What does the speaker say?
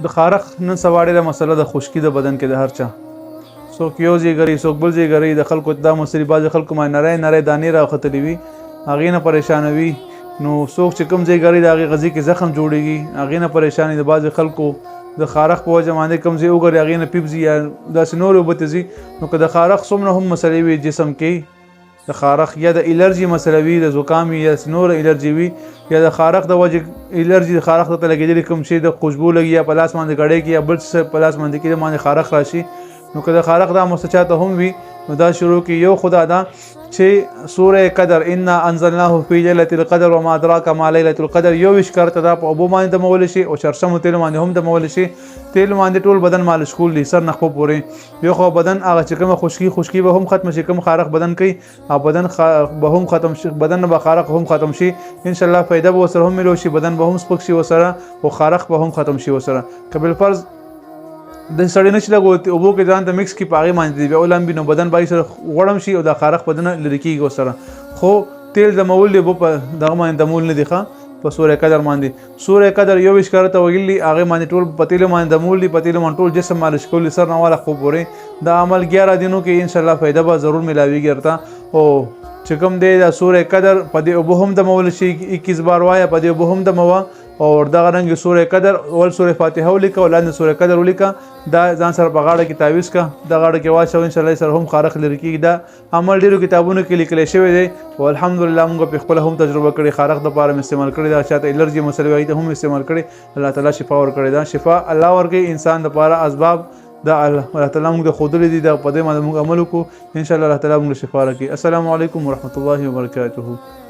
د خارق نن سبا ډېره مسله د خشکي د بدن کې د هر چا څوک یو ځای ګري څوک بل ځای ګري د خلکو دا مسلې بعضې خلکو باندې نری نری دانې راوختلې وي هغې نه پریشانوي نو څوک چې کوم ځای ګري د هغې غذي کې زخم جوړېږي هغې نه پریشان د بعضې خلکو د خارق په وجه باندې کوم ځای وګري هغې نه پیپ ځي یا داسې نورې اوبه ته ځي نو که د خارق څومره هم مسلې وي جسم کې د خارق یا د الرجي مسله وي د زکام یا نور الرجي وي یا د خارق د وجه الرجي د خارق ته لګېدلې کوم شي د خوشبو لګي یا په لاس باندې ګړۍ کې یا بل څه په لاس باندې کې باندې خارق راشي نو که د خارق دا مستچاته هم وي نو دا شروع کې یو خدا دا چې سوره قدر انا انزلناه فی ليله القدر وما ادراک ما ليله القدر یو اشکار ته دا په اوبو باندې دمول شي او شرشمو تیل باندې هم دمول شي تیل باندې ټول بدن مالش کول دي سر نخو پورې یو خو بدن هغه چې کومه خشکی به هم ختم شي کوم خارق بدن کوي او بدن به هم ختم شي بدن به خارق هم ختم شي ان شاء الله فائدہ به وسره هم ملو شي بدن به هم سپک شي وسره او خارق به هم ختم شي وسره قبل فرض د سړی نشي لګوت اوبو کې ځان ته مکس کی پاغي باندې بیا ولمبي نو بدن بای سره غړم شي او د خارق بدن لری کیږي وسره خو تیل د مول دی په دغه باندې د مول نه دی ښه په سوره قدر باندې سوره قدر یو اشاره ته ویلي هغه باندې ټول پتیل باندې د مول دی پتیل باندې ټول جسم مالش کول سر نه والا خو پورې د عمل 11 دنو کې ان شاء الله فائدہ به ضرور ملاويږي ورته او چې کوم دی د سوره قدر په دې اوبو هم د مول شي 21 بار وایا په دې اوبو هم د موا او دغه رنګ سوره قدر اول سوره فاتحه ولیکه او لاندې سوره قدر ولیکه دا ځان سره په غاړه کې تعویز کا د غاړه کې واچو ان شاء الله سره هم خارق لري کېږي دا عمل ډیرو کتابونو کې لیکل شوی دی او الحمدلله موږ په خپل هم تجربه کړې خارق د پاره استعمال کړی دا چاته الرجي مسله وایي ته هم استعمال کړي الله تعالی شفا ورکړي دا شفا الله ورکړي انسان د پاره اسباب دا الله تعالی موږ د خودلې دي دا په دې باندې موږ عمل وکړو ان شاء الله الله تعالی موږ شفا راکړي السلام علیکم ورحمت الله وبرکاته